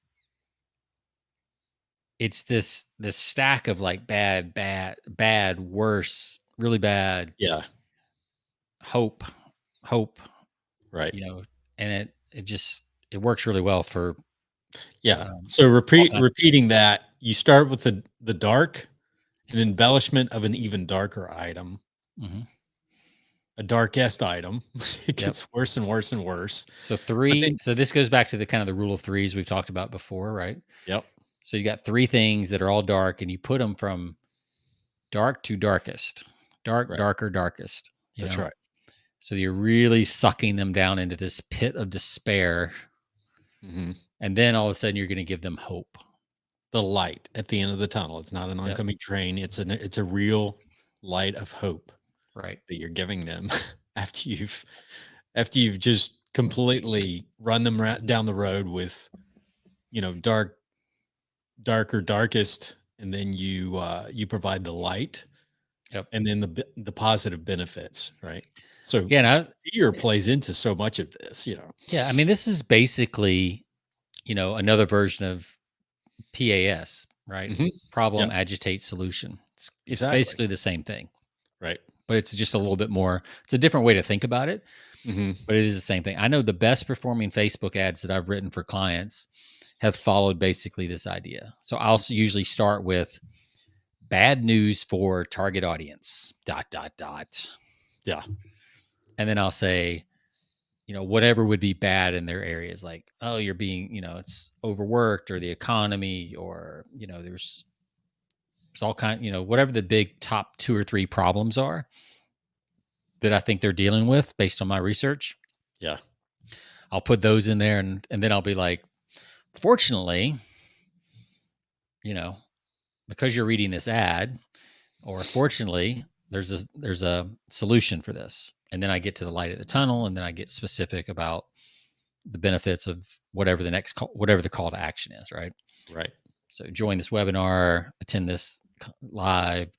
it's this stack of like bad, worse, really bad. Yeah. Hope. Right. And it works really well for. Yeah. So repeating that, you start with the dark, an embellishment of an even darker item. Mm-hmm. a darkest item. It Yep. gets worse and worse and worse. So But then, so this goes back to the kind of the rule of threes we've talked about before, right? yep, So you got three things that are all dark, and you put them from dark to darkest, dark, right. darker, darkest. You That's know, right. so you're really sucking them down into this pit of despair, Hmm. and then all of a sudden you're going to give them hope. The light at the end of the tunnel. It's not an Yep. oncoming train. It's a real light of hope Right. that you're giving them after you've just completely run them down the road with, darker, darkest, and then you provide the light, Yep. and then the positive benefits, right? So Yeah. fear plays into so much of this. Yeah. I mean, this is basically, another version of PAS, right? Hmm. Yeah, Problem, agitate, solution. It's exactly. basically the same thing, Right. but it's just a little bit more. It's a different way to think about it, Hmm. but it is the same thing. I know the best performing Facebook ads that I've written for clients have followed basically this idea. So I'll usually start with bad news for target audience, dot, dot, dot. Yeah. And then I'll say, whatever would be bad in their areas, like, oh, you're being, it's overworked, or the economy, or, there's all kind, whatever the big top 2 or 3 problems are that I think they're dealing with based on my research. Yeah. I'll put those in there, and then I'll be like, fortunately, because you're reading this ad, or fortunately, there's a solution for this. And then I get to the light at the tunnel, and then I get specific about the benefits of whatever whatever the call to action is, right? Right. So join this webinar, attend this live,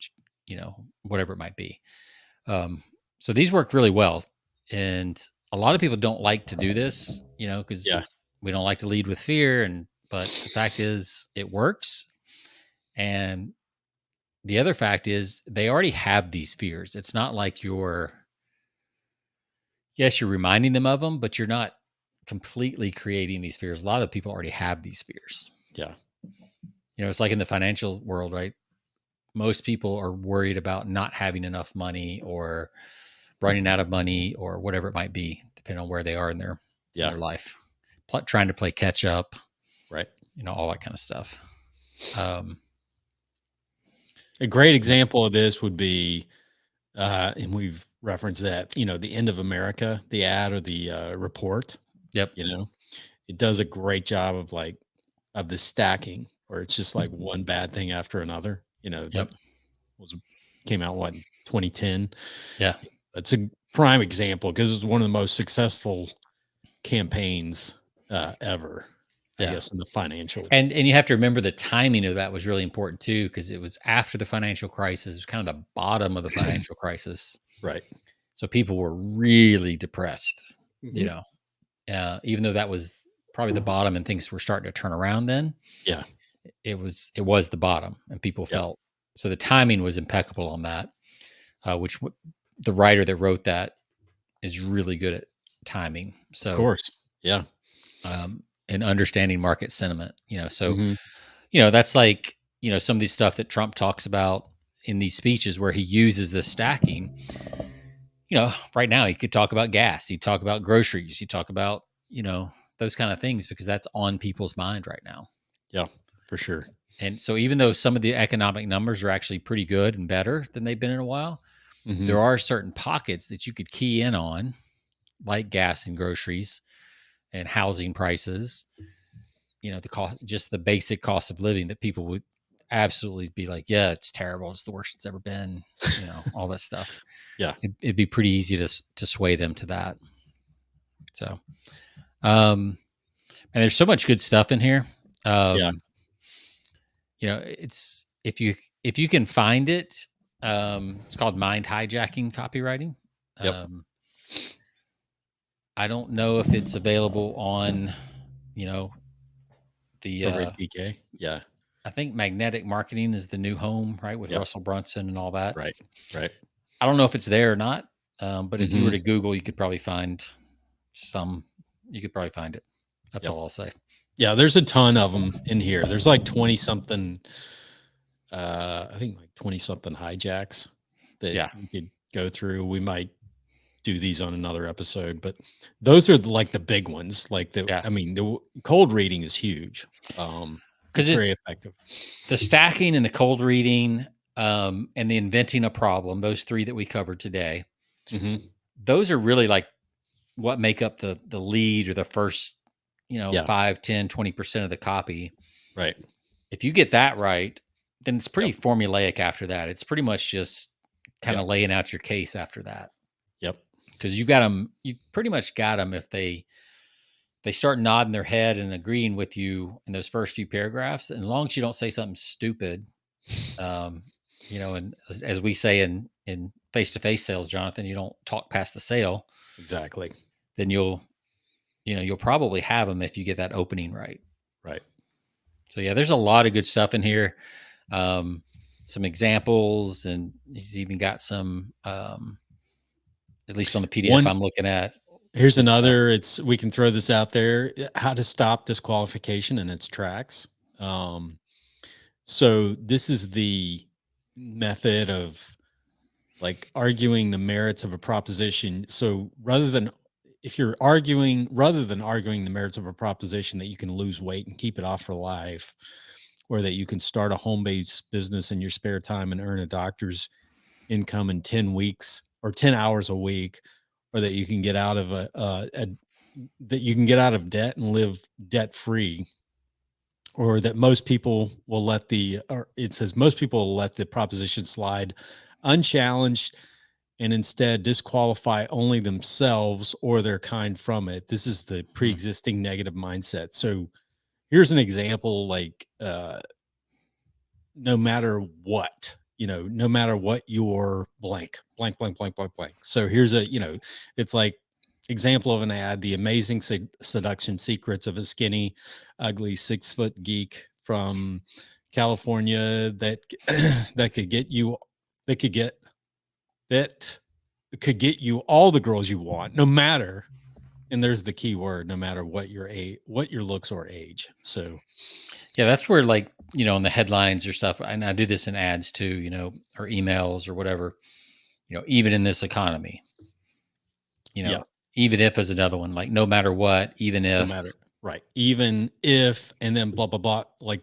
whatever it might be. So these work really well, and a lot of people don't like to do this, because Yeah. we don't like to lead with fear, but the fact is it works. And the other fact is they already have these fears. It's not like you're reminding them of them, but you're not completely creating these fears. A lot of people already have these fears. Yeah. It's like in the financial world, right? Most people are worried about not having enough money, or running out of money, or whatever it might be, depending on where they are in their life, trying to play catch up, right? All that kind of stuff. A great example of this would be, and we've referenced that, the End of America, the ad or the report. Yep. It does a great job of the stacking, where it's just like one bad thing after another. Yep. Came out 2010. Yeah. That's a prime example, because it's one of the most successful campaigns ever. I guess in the financial. And you have to remember the timing of that was really important too, because it was after the financial crisis. It was kind of the bottom of the financial crisis. Right. So people were really depressed, even though that was probably the bottom and things were starting to turn around then. Yeah. It was the bottom, and people felt, so the timing was impeccable on that, which the writer that wrote that is really good at timing. So of course. Yeah. And understanding market sentiment, so, that's like, some of these stuff that Trump talks about in these speeches where he uses the stacking. Right now he could talk about gas, he'd talk about groceries, he'd talk about, those kind of things, because that's on people's mind right now. Yeah, for sure. And so even though some of the economic numbers are actually pretty good and better than they've been in a while, there are certain pockets that you could key in on, like gas and groceries and housing prices, the cost, just the basic cost of living, that people would absolutely be like, yeah, it's terrible, it's the worst it's ever been, all that stuff. Yeah. It'd be pretty easy to sway them to that. So, and there's so much good stuff in here. It's, if you can find it, it's called Mind-Hijacking Copywriting. Yep. I don't know if it's available on, the over at DK. Yeah. I think Magnetic Marketing is the new home, right? With Russell Brunson and all that. Right. Right. I don't know if it's there or not. But if you were to Google, you could probably find it. That's all I'll say. Yeah. There's a ton of them in here. There's like 20 something, I think like 20 something hijacks that you could go through. We might do these on another episode, but those are like the big ones. Like Yeah. I mean, the cold reading is huge. Because it's very effective. The stacking and the cold reading, and the inventing a problem, those three that we covered today, those are really like what make up the lead or the first, 5, 10, 20% of the copy. Right. If you get that right, then it's pretty formulaic after that. It's pretty much just kind of laying out your case after that. Yep. Because you pretty much got them if they start nodding their head and agreeing with you in those first few paragraphs. And as long as you don't say something stupid, and as we say in face-to-face sales, Jonathan, you don't talk past the sale. Exactly. Then you'll probably have them if you get that opening right. Right. So yeah, there's a lot of good stuff in here. Some examples, and he's even got some, at least on the PDF I'm looking at. Here's another. We can throw this out there: how to stop disqualification in its tracks. So this is the method of like arguing the merits of a proposition. So rather than arguing the merits of a proposition that you can lose weight and keep it off for life, or that you can start a home-based business in your spare time and earn a doctor's income in 10 weeks or 10 hours a week, or that you can get out of debt and live debt free, or that most people will let the proposition slide unchallenged and instead disqualify only themselves or their kind from it. This is the pre-existing negative mindset. So here's an example, like, no matter what your blank. So here's it's like example of an ad: the amazing seduction secrets of a skinny, ugly 6-foot geek from California that could get you all the girls you want, no matter, and there's the key word, no matter what your looks or age. So yeah, that's where, like, in the headlines or stuff, and I do this in ads too, or emails or whatever, even in this economy, even if is another one, like no matter what, even if, no matter, right, even if, and then blah blah blah, like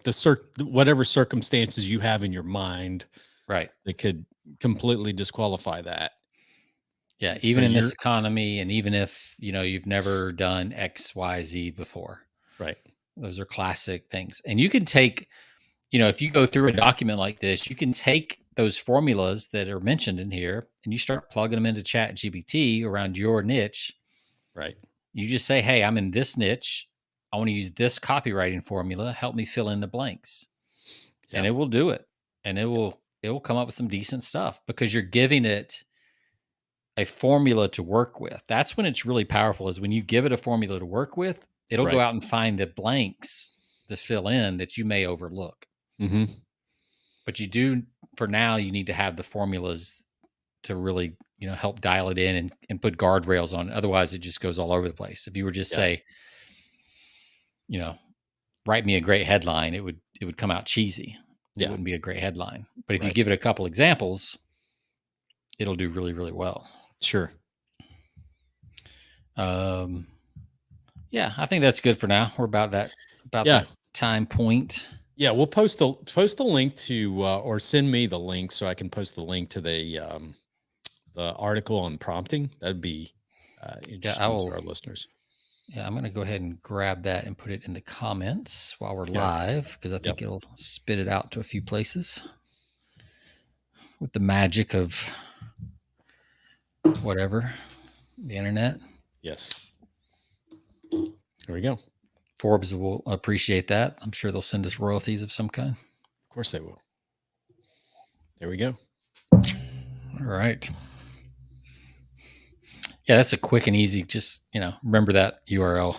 whatever circumstances you have in your mind, right, that could completely disqualify that. Yeah, so even in this economy, and even if you've never done X, Y, Z before, right? Those are classic things. And you can take, if you go through a document like this, you can take those formulas that are mentioned in here and you start plugging them into ChatGPT around your niche. Right. You just say, hey, I'm in this niche. I want to use this copywriting formula. Help me fill in the blanks. Yep. And it will do it. And it will come up with some decent stuff because you're giving it a formula to work with. That's when it's really powerful, is when you give it a formula to work with, it'll go out and find the blanks to fill in that you may overlook. Mm-hmm. But for now, you need to have the formulas to really, help dial it in and put guardrails on it. Otherwise, it just goes all over the place. If you were just say, write me a great headline, it would come out cheesy. It wouldn't be a great headline. But if you give it a couple examples, it'll do really, really well. Sure. Yeah, I think that's good for now. We're about that time point. Yeah, we'll post a link to, or send me the link so I can post the link to the article on prompting. That'd be interesting for our listeners. Yeah, I'm going to go ahead and grab that and put it in the comments while we're live, because I think it'll spit it out to a few places with the magic of whatever, the internet. Yes. There we go. Forbes will appreciate that. I'm sure they'll send us royalties of some kind. Of course they will. There we go. All right. Yeah, that's a quick and easy. Just, remember that URL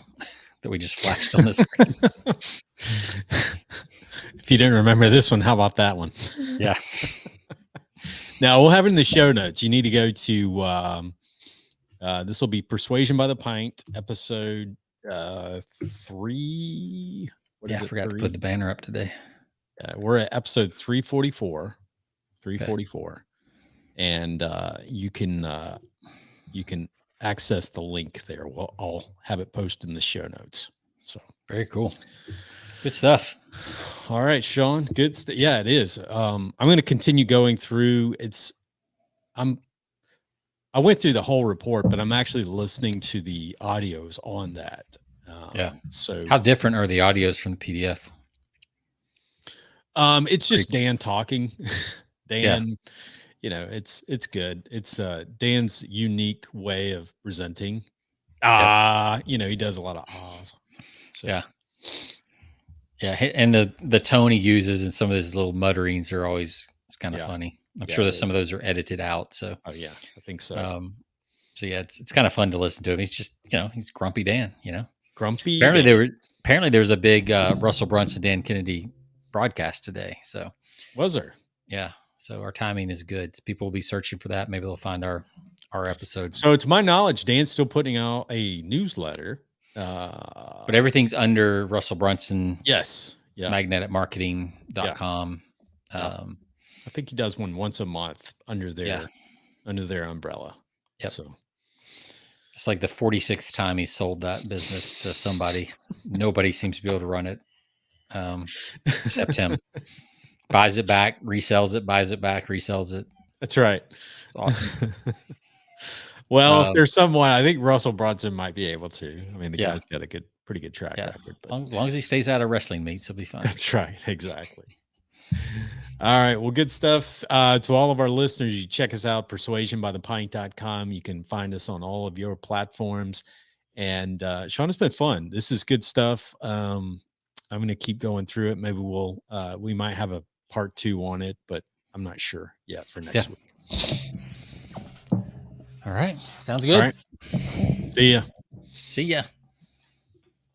that we just flashed on the screen. If you didn't remember this one, how about that one? Yeah. Now we'll have it in the show notes. You need to go to, this will be Persuasion by the Pint, episode 3. I forgot to put the banner up today. We're at episode 344. And you can access the link there. I'll have it posted in the show notes. So very cool. Good stuff. All right, Sean. Good. Yeah, it is. I'm going to continue going through. I went through the whole report, but I'm actually listening to the audios on that. Yeah. So how different are the audios from the PDF? It's just Dan talking. Dan, yeah. It's good. It's Dan's unique way of presenting. He does a lot of ahs. So. Yeah. Yeah, and the tone he uses and some of his little mutterings are always, it's kind of funny. I'm sure that some of those are edited out. So yeah, I think so. So yeah, it's kind of fun to listen to him. He's just, he's grumpy Dan, Grumpy. Apparently there was a big Russell Brunson, Dan Kennedy broadcast today. So was there? Yeah. So our timing is good. So people will be searching for that. Maybe they'll find our episode. So to my knowledge, Dan's still putting out a newsletter. But everything's under Russell Brunson. Yes. Yeah. Magneticmarketing.com. I think he does one once a month under their umbrella. Yep. So it's like the 46th time he's sold that business to somebody. Nobody seems to be able to run it except him. Buys it back, resells it, buys it back, resells it. That's right. It's awesome. Well, if there's someone, I think Russell Brunson might be able to. I mean, the guy's got a pretty good track record. But as long as he stays out of wrestling meets, he'll be fine. That's right. Exactly. All right. Well, good stuff. To all of our listeners, you check us out, persuasionbythepint.com. You can find us on all of your platforms. And Sean, it's been fun. This is good stuff. I'm going to keep going through it. Maybe we might have a part 2 on it, but I'm not sure yet for next week. All right. Sounds good. All right. See ya. See ya.